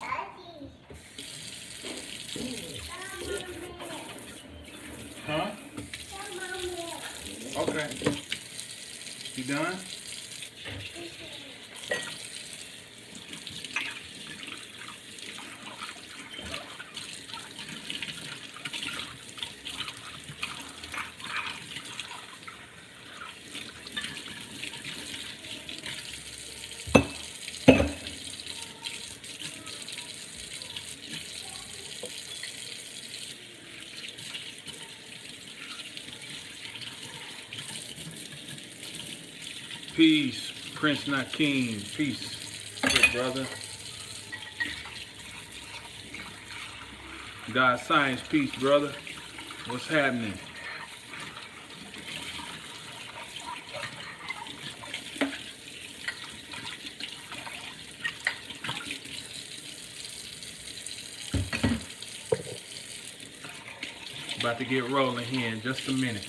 Huh? Okay. You done? Peace, Prince not King. Peace, good brother. God Science, peace, brother. What's happening? About to get rolling here in just a minute.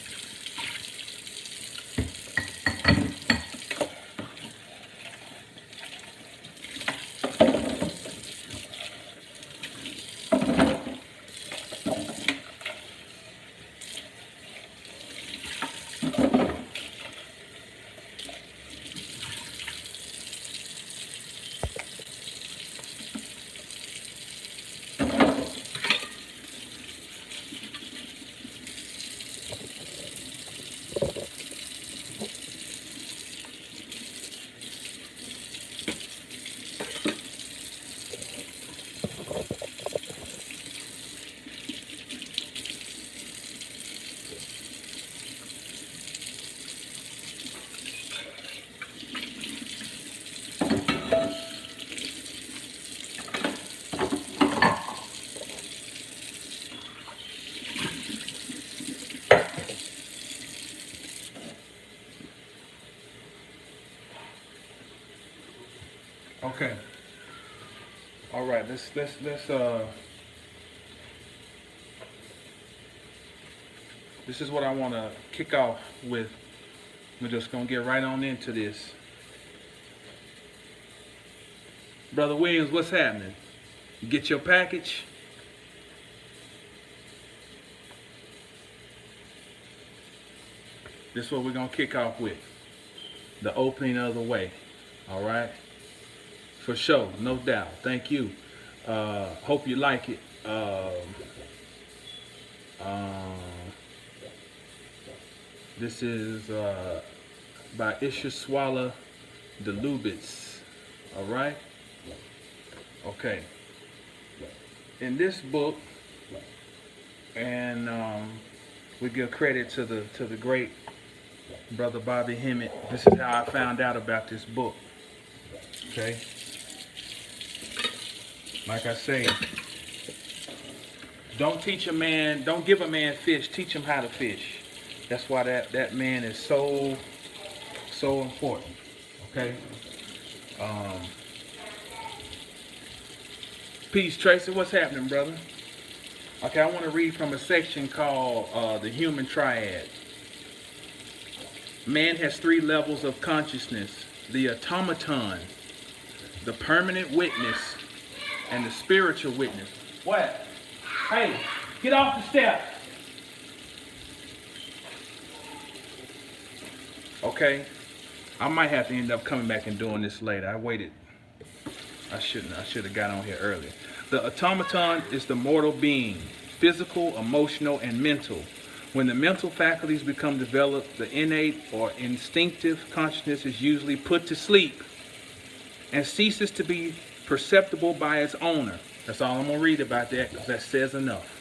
Okay. All right. Let's. This is what I want to kick off with. We're just gonna get right on into this. Brother Williams, what's happening? You get your package? This is what we're gonna kick off with. The opening of the way. All right. For sure, no doubt. Thank you. Hope you like it. Um, this is by Ishaswala Delubitz. All right. Okay. In this book, and we give credit to the great brother Bobby Hemmett. This is how I found out about this book. Okay. Like I say, don't give a man fish, teach him how to fish. That's why that man is so important. Okay. Um, Peace, Tracy. What's happening, brother? Okay, I want to read from a section called the human triad. Man has three levels of consciousness: the automaton, the permanent witness, and the spiritual witness. What? Hey, get off the step. Okay, I might have to end up coming back and doing this later. I waited. I shouldn't. I should have got on here earlier. The automaton is the mortal being, physical, emotional, and mental. When the mental faculties become developed, the innate or instinctive consciousness is usually put to sleep and ceases to be perceptible by its owner. That's all I'm going to read about that, because that says enough.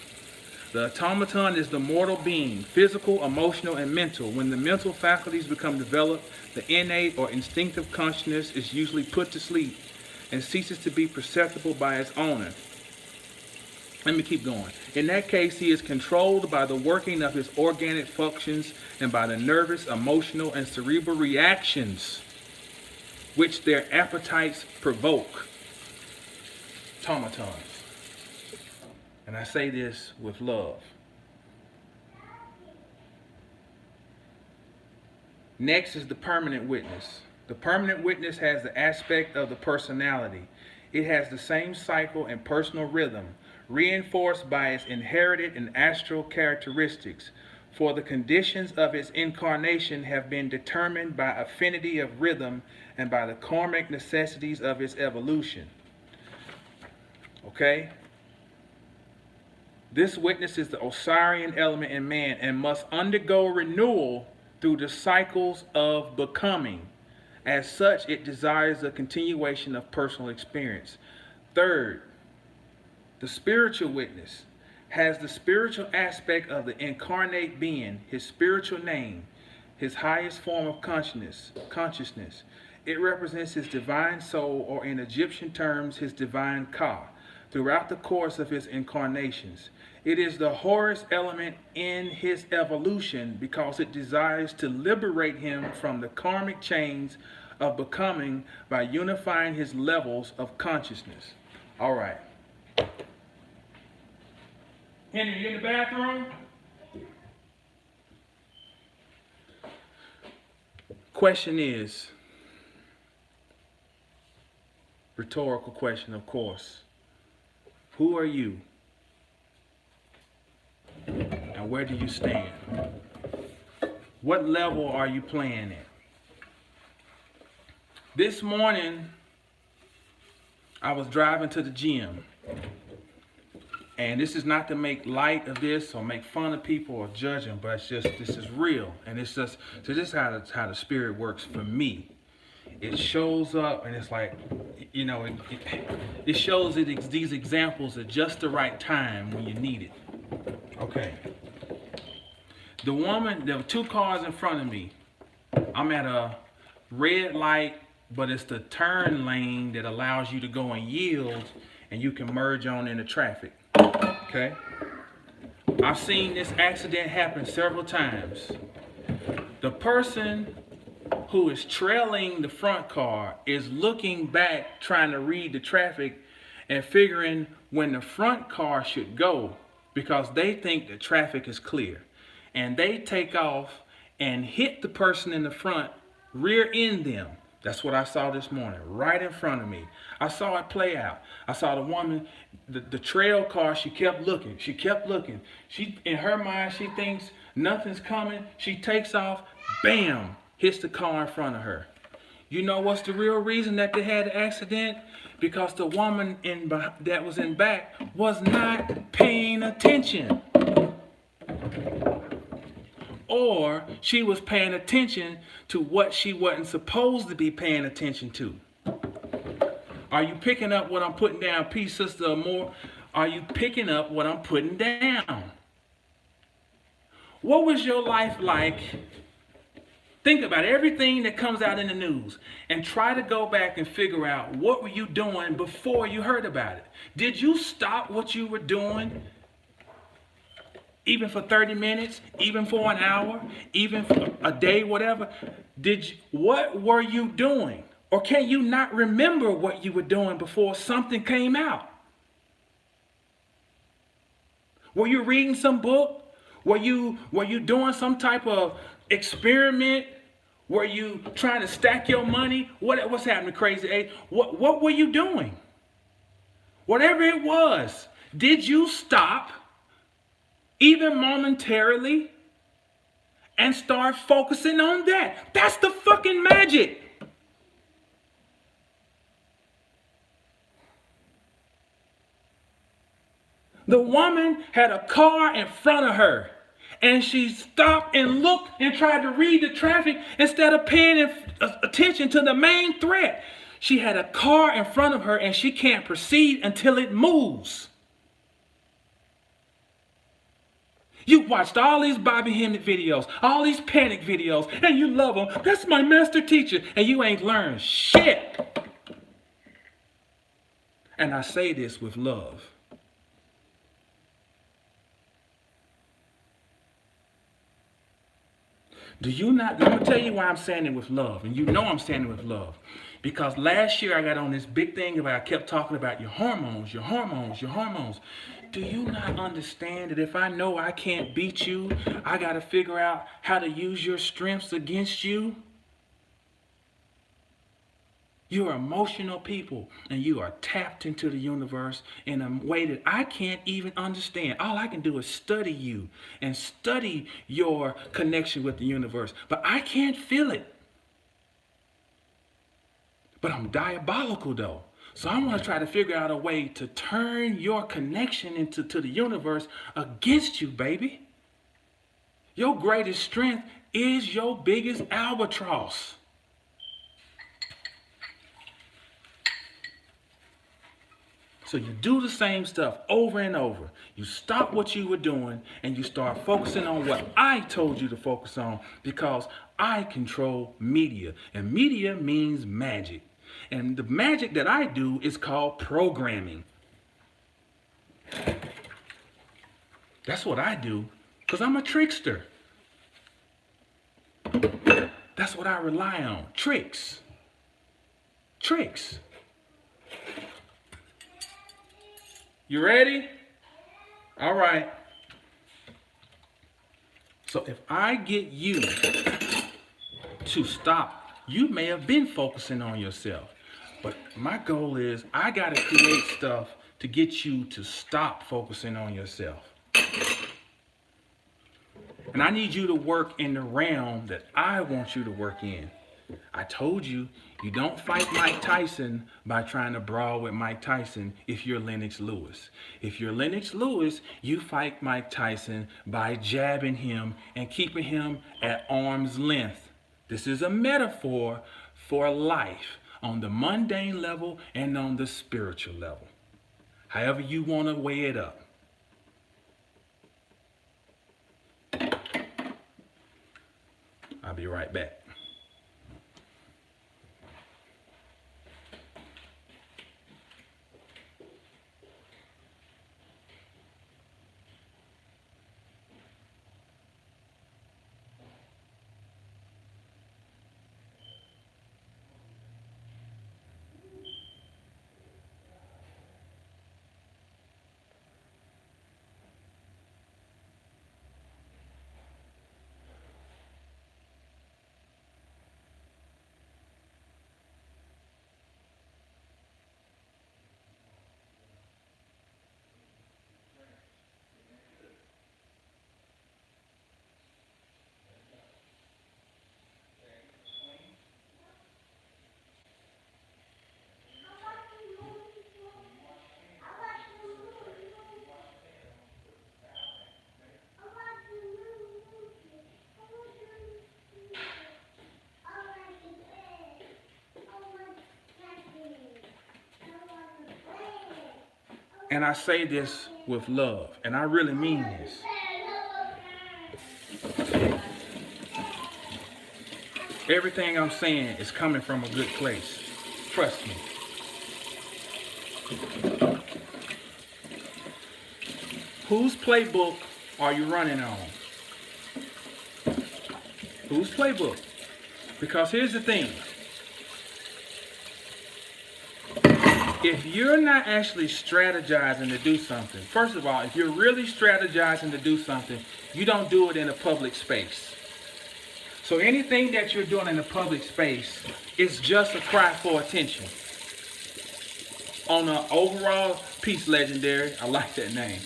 The automaton is the mortal being, physical, emotional, and mental. When the mental faculties become developed, the innate or instinctive consciousness is usually put to sleep and ceases to be perceptible by its owner. Let me keep going. In that case, he is controlled by the working of his organic functions and by the nervous, emotional, and cerebral reactions which their appetites provoke. Automatons. And I say this with love. Next is the permanent witness. The permanent witness has the aspect of the personality. It has the same cycle and personal rhythm, reinforced by its inherited and astral characteristics. For the conditions of its incarnation have been determined by affinity of rhythm and by the karmic necessities of its evolution. Okay? This witnesses the Osirian element in man and must undergo renewal through the cycles of becoming. As such, it desires a continuation of personal experience. Third, the spiritual witness has the spiritual aspect of the incarnate being, his spiritual name, his highest form of consciousness. It represents his divine soul, or in Egyptian terms, his divine Ka, throughout the course of his incarnations. It is the Horus element in his evolution because it desires to liberate him from the karmic chains of becoming by unifying his levels of consciousness. All right. Henry, you in the bathroom? Question is, rhetorical question, of course. Who are you? And where do you stand? What level are you playing at? This morning, I was driving to the gym. And this is not to make light of this or make fun of people or judge them, but it's just, this is real. And it's just, so this is how the spirit works for me. It shows up and it's like, you know, it shows it these examples at just the right time when you need it. Okay. The woman, there were two cars in front of me. I'm at a red light, but it's the turn lane that allows you to go and yield and you can merge on into traffic. Okay? I've seen this accident happen several times. The person who is trailing the front car is looking back, trying to read the traffic and figuring when the front car should go because they think the traffic is clear. And they take off and hit the person in the front, rear end them. That's what I saw this morning, right in front of me. I saw it play out. I saw the woman, the trail car, she kept looking. She kept looking. She, in her mind, she thinks nothing's coming. She takes off, bam, hits the car in front of her. You know what's the real reason that they had the accident? Because the woman that was in back was not paying attention. Or she was paying attention to what she wasn't supposed to be paying attention to. Are you picking up what I'm putting down? Peace, Sister Amore. Are you picking up what I'm putting down? What was your life like? Think about everything that comes out in the news and try to go back and figure out what were you doing before you heard about it. Did you stop what you were doing? Even for 30 minutes, even for an hour, even for a day, whatever. What were you doing? Or can you not remember what you were doing before something came out? Were you reading some book? Were you doing some type of experiment? Were you trying to stack your money? What's happening, Crazy A? What were you doing? Whatever it was, did you stop? Even momentarily, and start focusing on that. That's the fucking magic. The woman had a car in front of her, and she stopped and looked and tried to read the traffic instead of paying attention to the main threat. She had a car in front of her, and she can't proceed until it moves. You watched all these Bobby Hemmett videos, all these panic videos, and you love them. That's my master teacher, and you ain't learned shit. And I say this with love. Do you not? Let me tell you why I'm saying it with love, and you know I'm saying it with love. Because last year I got on this big thing about, I kept talking about your hormones, your hormones, your hormones. Do you not understand that if I know I can't beat you, I got to figure out how to use your strengths against you? You are emotional people, and you are tapped into the universe in a way that I can't even understand. All I can do is study you and study your connection with the universe, but I can't feel it. But I'm diabolical though. So I'm going to try to figure out a way to turn your connection into the universe against you, baby. Your greatest strength is your biggest albatross. So you do the same stuff over and over. You stop what you were doing and you start focusing on what I told you to focus on, because I control media. And media means magic. And the magic that I do is called programming. That's what I do, because I'm a trickster. That's what I rely on. Tricks. Tricks. You ready? All right. So if I get you to stop, you may have been focusing on yourself. But my goal is I got to create stuff to get you to stop focusing on yourself. And I need you to work in the realm that I want you to work in. I told you, you don't fight Mike Tyson by trying to brawl with Mike Tyson if you're Lennox Lewis. If you're Lennox Lewis, you fight Mike Tyson by jabbing him and keeping him at arm's length. This is a metaphor for life on the mundane level and on the spiritual level. However you want to weigh it up. I'll be right back. And I say this with love, and I really mean this. Everything I'm saying is coming from a good place. Trust me. Whose playbook are you running on? Whose playbook? Because here's the thing. If you're not actually strategizing to do something, first of all, if you're really strategizing to do something, you don't do it in a public space. So anything that you're doing in a public space is just a cry for attention. On an overall piece, legendary, I like that name.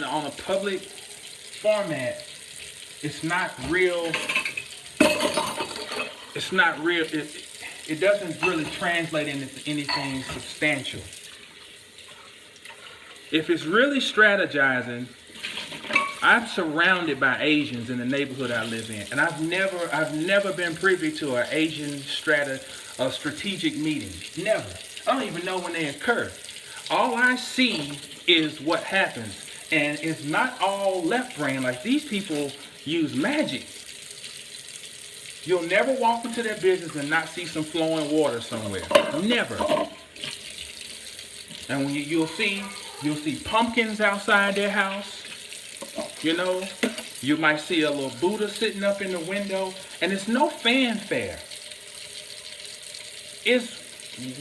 On a public format, it's not real. It's not real. It doesn't really translate into anything substantial. If it's really strategizing, I'm surrounded by Asians in the neighborhood I live in, and I've never been privy to an Asian strategic meeting. Never. I don't even know when they occur. All I see is what happens, and it's not all left brain. Like, these people use magic. You'll never walk into their business and not see some flowing water somewhere. Never. And when you'll see pumpkins outside their house. You know, you might see a little Buddha sitting up in the window, and it's no fanfare. It's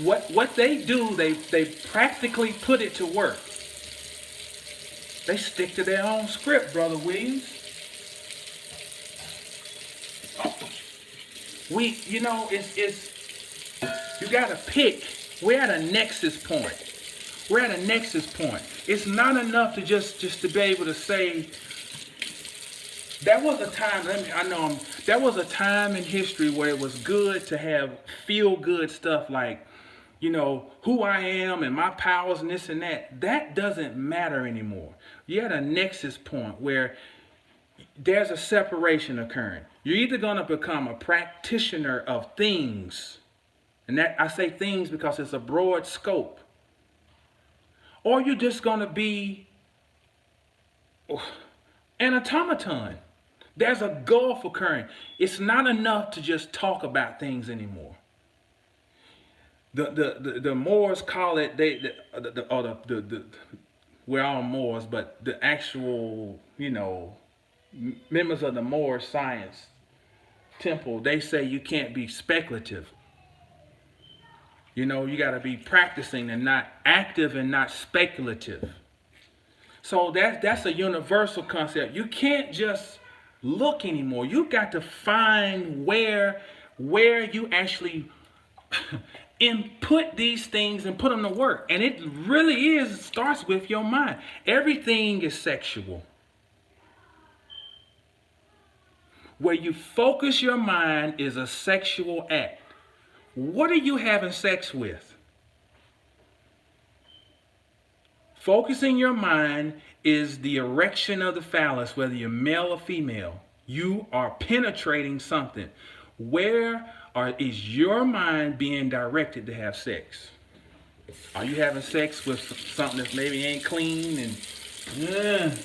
what they do. They practically put it to work. They stick to their own script, Brother Williams. It's you gotta pick. We're at a nexus point. We're at a nexus point. It's not enough to just to be able to say there was a time. There was a time in history where it was good to have feel good stuff like, who I am and my powers and this and that. That doesn't matter anymore. You're at a nexus point where there's a separation occurring. You're either going to become a practitioner of things, and that I say things because it's a broad scope, or you're just going to be an automaton. There's a gulf occurring. It's not enough to just talk about things anymore. The Moors call it we're all Moors, but the actual members of the Moor science temple, they say you can't be speculative. You got to be practicing and not active and not speculative. So that's a universal concept. You can't just look anymore. You got to find where you actually input these things and put them to work. And it really starts with your mind. Everything is sexual. Where you focus your mind is a sexual act. What are you having sex with? Focusing your mind is the erection of the phallus, whether you're male or female. You are penetrating something. Is your mind being directed to have sex? Are you having sex with something that maybe ain't clean and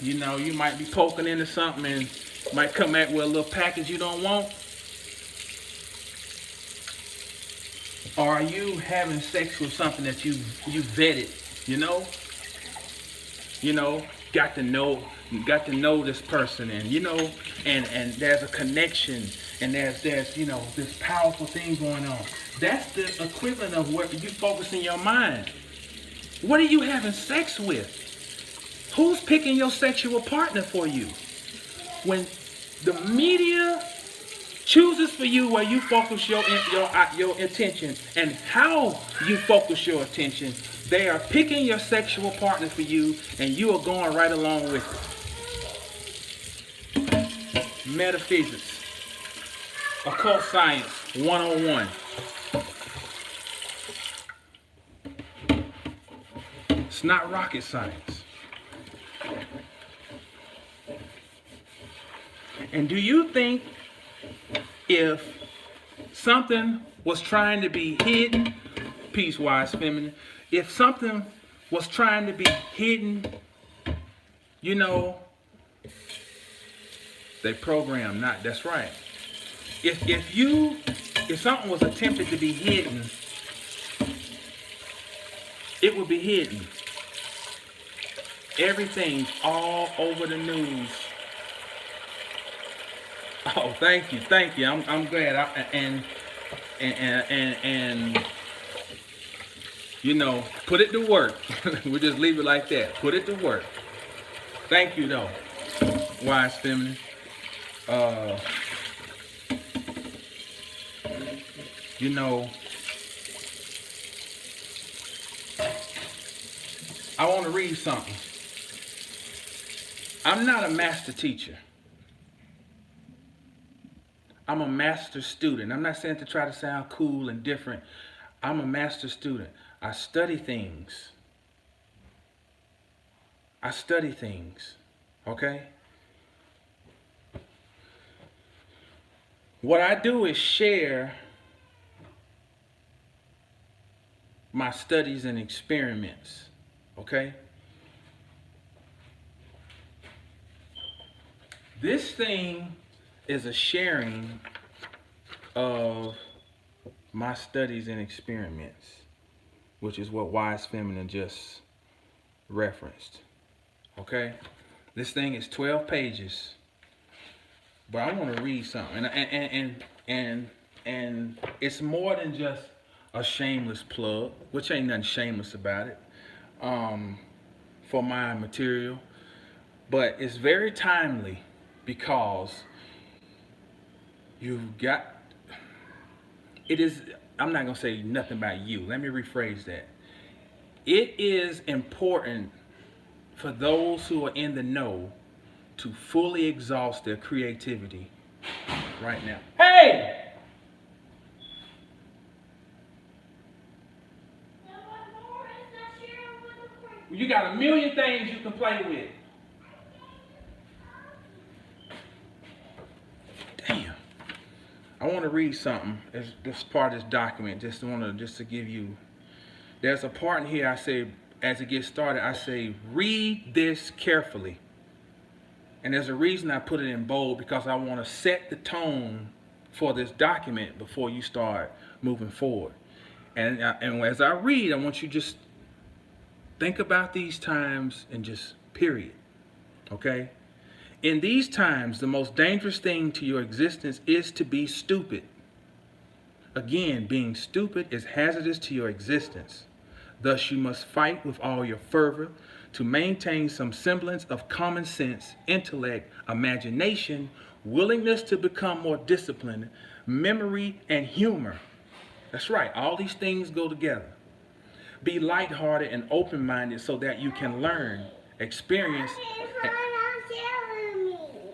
you might be poking into something and might come back with a little package you don't want? Or are you having sex with something that you vetted, got to know this person, and there's a connection, and there's this powerful thing going on. That's the equivalent of what you focus in your mind. What are you having sex with? Who's picking your sexual partner for you? When the media chooses for you where you focus your attention and how you focus your attention, they are picking your sexual partner for you, and you are going right along with it. Metaphysics, occult science 101. It's not rocket science. And do you think if something was trying to be hidden, peace wise feminine, if something was trying to be hidden, they program not. That's right. If something was attempted to be hidden, it would be hidden. Everything's all over the news. Oh, thank you. I'm glad. Put it to work. We'll just leave it like that. Put it to work. Thank you, though, wise feminine. I want to read something. I'm not a master teacher. I'm a master student. I'm not saying to try to sound cool and different. I'm a master student. I study things. Okay? What I do is share my studies and experiments. Okay? This thing is a sharing of my studies and experiments, which is what Wise Feminine just referenced. Okay? This thing is 12 pages, but I want to read something, and it's more than just a shameless plug, which ain't nothing shameless about it, for my material, but it's very timely because you've got It is, I'm not going to say nothing about you. Let me rephrase that. It is important for those who are in the know to fully exhaust their creativity right now. Hey! You got a million things you can play with. Damn. I want to read something as this part of this document. Just to give you. There's a part in here I say, as it gets started, I say, read this carefully. And there's a reason I put it in bold, because I want to set the tone for this document before you start moving forward. And as I read, I want you to just think about these times and just period. Okay? In these times, the most dangerous thing to your existence is to be stupid. Again, being stupid is hazardous to your existence. Thus, you must fight with all your fervor to maintain some semblance of common sense, intellect, imagination, willingness to become more disciplined, memory, and humor. That's right, all these things go together. Be lighthearted and open-minded so that you can learn, experience.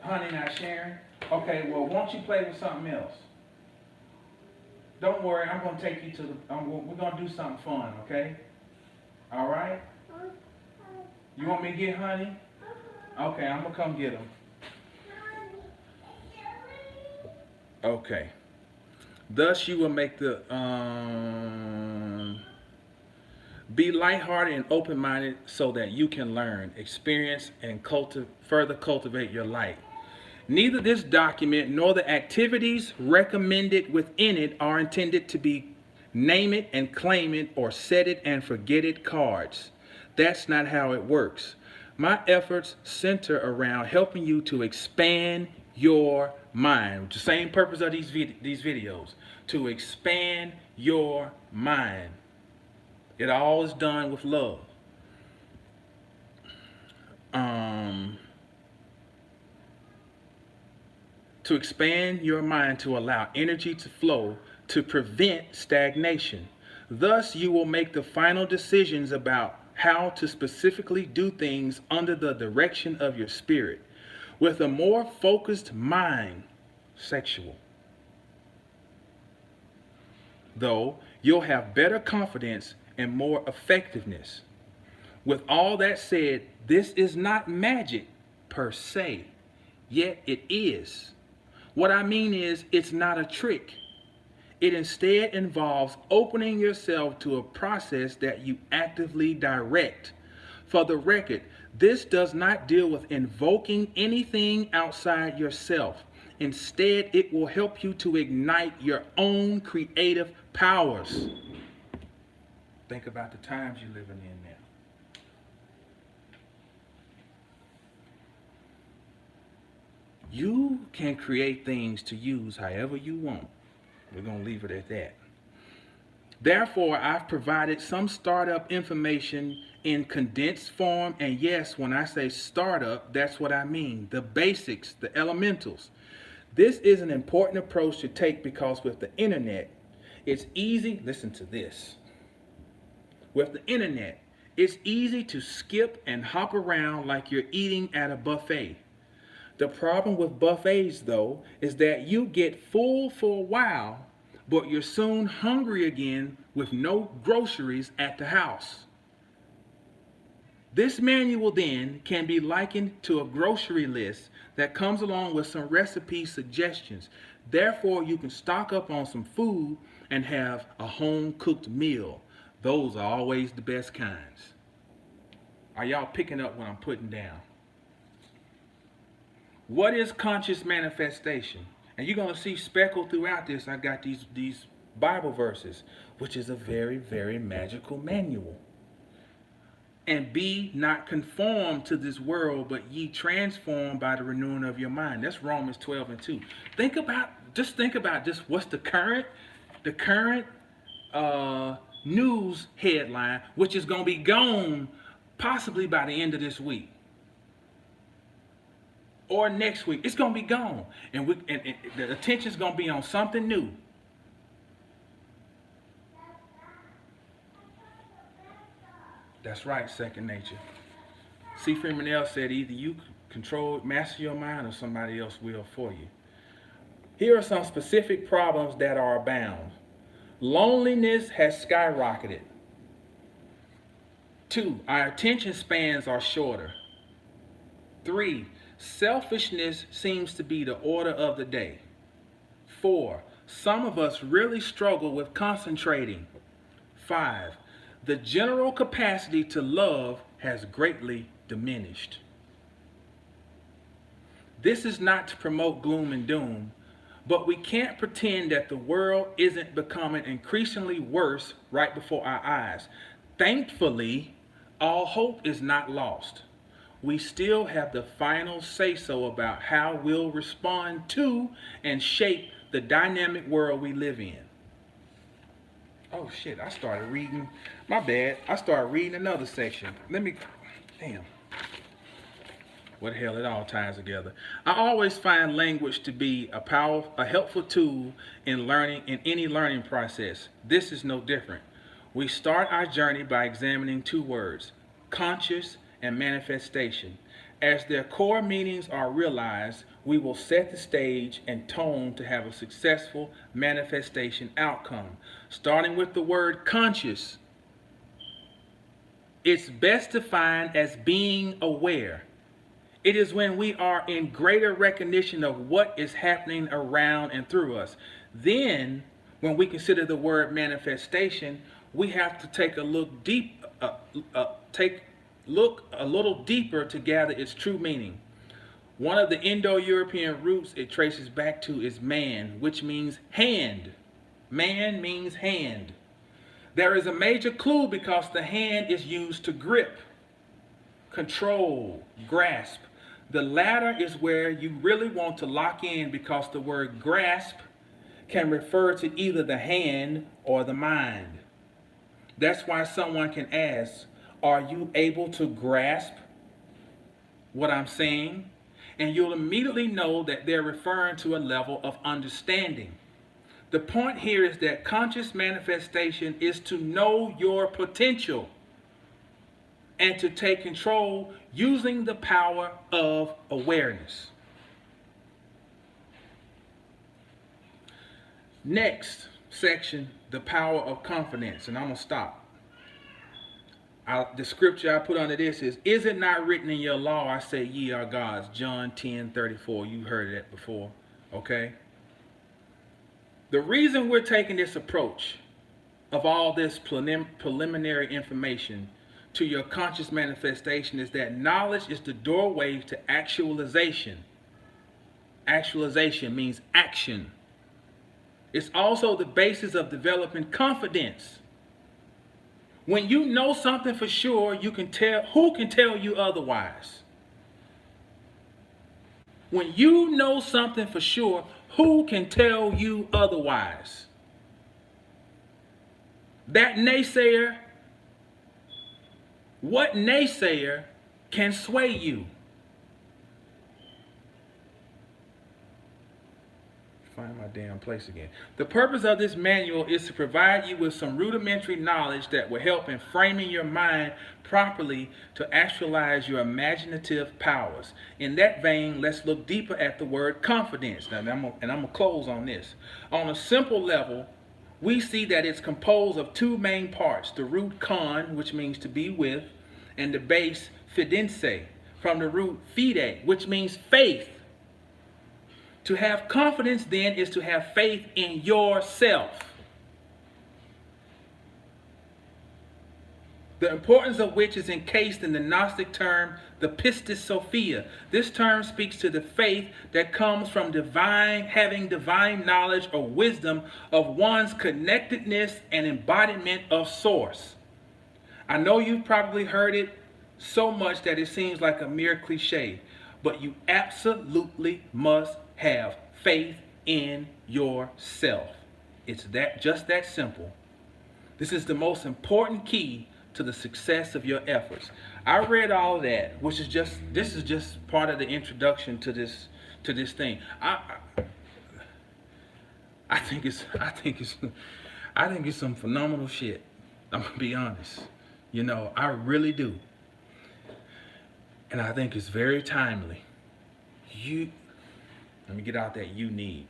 Honey, not sharing? Okay, well, won't you play with something else? Don't worry, I'm going to take you to the, we're going to do something fun, okay? All right? You want me to get Honey? Okay, I'm going to come get him. Okay. Thus you will make the, be lighthearted and open-minded so that you can learn, experience, and further cultivate your light. Neither this document nor the activities recommended within it are intended to be name it and claim it or set it and forget it cards. That's not how it works. My efforts center around helping you to expand your mind. The same purpose of these videos, to expand your mind. It all is done with love. To expand your mind to allow energy to flow to prevent stagnation. Thus, you will make the final decisions about how to specifically do things under the direction of your spirit. With a more focused mind, sexual, though, you'll have better confidence and more effectiveness. With all that said, this is not magic per se, yet it is. What I mean is, it's not a trick. It instead involves opening yourself to a process that you actively direct. For the record, this does not deal with invoking anything outside yourself. Instead, it will help you to ignite your own creative powers. Think about the times you're living in now. You can create things to use however you want. We're going to leave it at that. Therefore, I've provided some startup information in condensed form. And yes, when I say startup, that's what I mean. The basics, the elementals. This is an important approach to take because with the internet, it's easy. Listen to this. With the internet, it's easy to skip and hop around like you're eating at a buffet. The problem with buffets, though, is that you get full for a while, but you're soon hungry again with no groceries at the house. This manual then can be likened to a grocery list that comes along with some recipe suggestions. Therefore, you can stock up on some food and have a home-cooked meal. Those are always the best kinds. Are y'all picking up what I'm putting down? What is conscious manifestation? And you're going to see speckled throughout this. I got these Bible verses, which is a very, very magical manual. And be not conformed to this world, but ye transformed by the renewing of your mind. That's Romans 12:2. Think about just what's the current news headline, which is going to be gone possibly by the end of this week. Or next week. It's going to be gone. And the attention's going to be on something new. That's right, second nature. C. Freeman said either you control, master your mind or somebody else will for you. Here are some specific problems that are abound. Loneliness has skyrocketed. 2. Our attention spans are shorter. 3. Selfishness seems to be the order of the day. 4. Some of us really struggle with concentrating. 5. The general capacity to love has greatly diminished. This is not to promote gloom and doom, but we can't pretend that the world isn't becoming increasingly worse right before our eyes. Thankfully, all hope is not lost. We still have the final say-so about how we'll respond to and shape the dynamic world we live in. Oh shit, I started reading. My bad. I started reading another section. Damn. What the hell, it all ties together. I always find language to be a helpful tool in learning, in any learning process. This is no different. We start our journey by examining two words, conscious and manifestation. As their core meanings are realized, we will set the stage and tone to have a successful manifestation outcome. Starting with the word conscious, it's best defined as being aware. It is when we are in greater recognition of what is happening around and through us. Then, when we consider the word manifestation, we have to take a look a little deeper to gather its true meaning. One of the Indo-European roots it traces back to is man, which means hand. Man means hand. There is a major clue because the hand is used to grip, control, grasp. The latter is where you really want to lock in because the word grasp can refer to either the hand or the mind. That's why someone can ask, are you able to grasp what I'm saying? And you'll immediately know that they're referring to a level of understanding. The point here is that conscious manifestation is to know your potential and to take control using the power of awareness. Next section, the power of confidence, and I'm going to stop. The scripture I put under this is it not written in your law, I say ye are gods, John 10:34. You heard that before, okay? The reason we're taking this approach of all this preliminary information to your conscious manifestation is that knowledge is the doorway to actualization. Actualization means action. It's also the basis of developing confidence. When you know something for sure, who can tell you otherwise? When you know something for sure, who can tell you otherwise? That naysayer, what naysayer can sway you? Find my damn place again. The purpose of this manual is to provide you with some rudimentary knowledge that will help in framing your mind properly to actualize your imaginative powers. In that vein, let's look deeper at the word confidence. Now, I'm going to close on this. On a simple level, we see that it's composed of two main parts, the root con, which means to be with, and the base fidense, from the root fide, which means faith. To have confidence, then, is to have faith in yourself. The importance of which is encased in the Gnostic term, the pistis sophia. This term speaks to the faith that comes from having divine knowledge or wisdom of one's connectedness and embodiment of source. I know you've probably heard it so much that it seems like a mere cliche, but you absolutely must have faith in yourself. It's just that simple. This is the most important key to the success of your efforts. I read all of that, this is just part of the introduction to this thing. I think it's some phenomenal shit. I'm gonna be honest. You know, I really do. And I think it's very timely. You, let me get out that you need.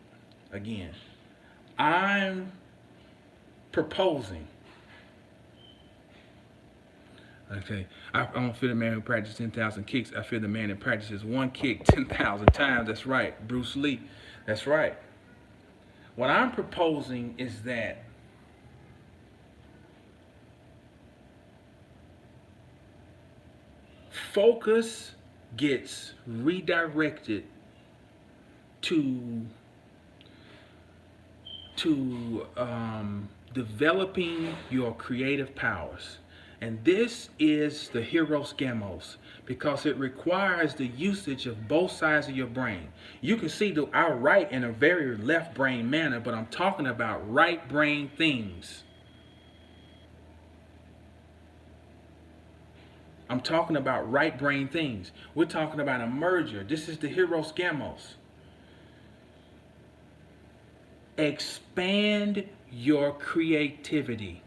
Again, I'm proposing. Okay, I don't feel the man who practices 10,000 kicks. I feel the man that practices one kick 10,000 times. That's right, Bruce Lee. That's right. What I'm proposing is that focus gets redirected to developing your creative powers. And this is the Heros Gamos because it requires the usage of both sides of your brain. You can see that I write in a very left brain manner, but I'm talking about right brain things. I'm talking about right brain things. We're talking about a merger. This is the Heros Gamos. Expand your creativity.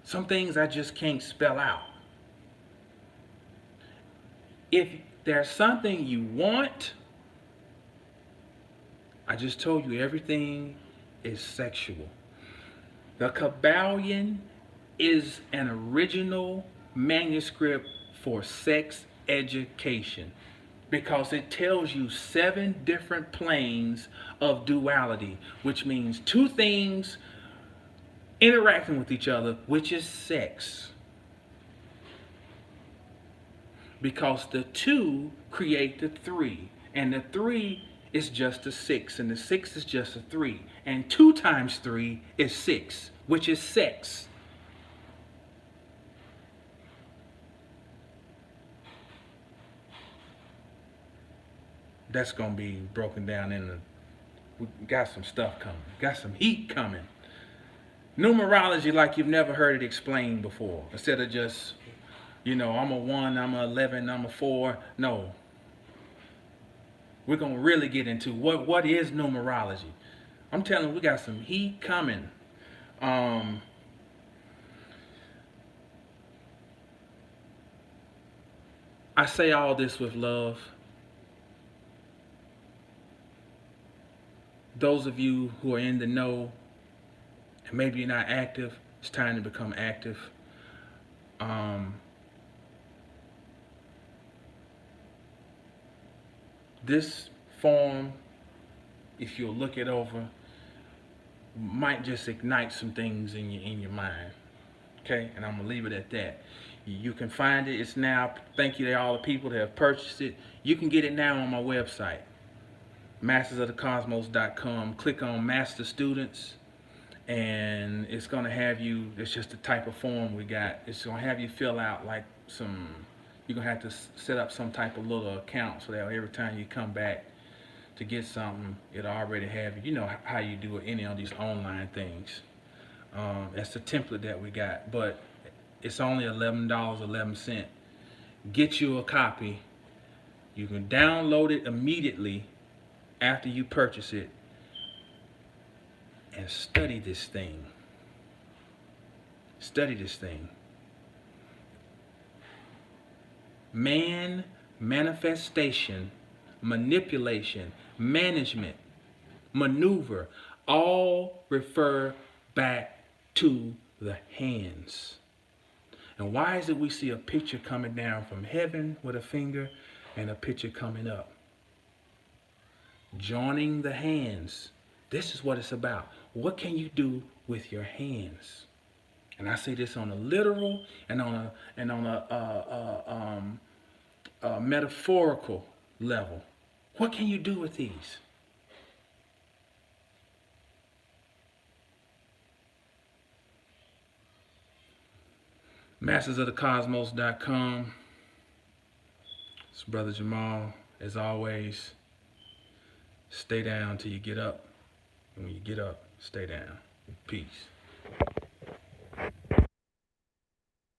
Some things I just can't spell out. If there's something you want, I just told you everything is sexual. The Kabbalion is an original manuscript for sex education because it tells you 7 different planes of duality, which means 2 things interacting with each other, which is sex. Because the 2 create the 3, and the 3 is just a 6, and the 6 is just a 3, and 2 times 3 is 6, which is sex. That's gonna be broken down in the. We got some stuff coming. Got some heat coming. Numerology like you've never heard it explained before. Instead of just, I'm a 1, I'm a 11, I'm a 4. No. We're gonna really get into what is numerology. I'm telling you, we got some heat coming. I say all this with love. Those of you who are in the know, and maybe you're not active, it's time to become active. This form, if you'll look it over, might just ignite some things in your mind. Okay, and I'm gonna leave it at that. You can find it. It's now. Thank you to all the people that have purchased it. You can get it now on my website, mastersofthecosmos.com. Click on Master Students, and it's gonna have you. It's just the type of form we got. It's gonna have you fill out like some. You're gonna have to set up some type of little account so that every time you come back to get something, it'll already have you. You know how you do any of these online things. That's the template that we got, but it's only $11.11. Get you a copy. You can download it immediately after you purchase it and study this thing. Study this thing. Man, manifestation, manipulation, management, maneuver, all refer back to the hands. And why is it we see a picture coming down from heaven with a finger and a picture coming up? Joining the hands. This is what it's about. What can you do with your hands? And I say this on a literal and on a metaphorical level. What can you do with these? Mastersofthecosmos.com. It's Brother Jamal. As always, stay down till you get up. And when you get up, stay down. Peace.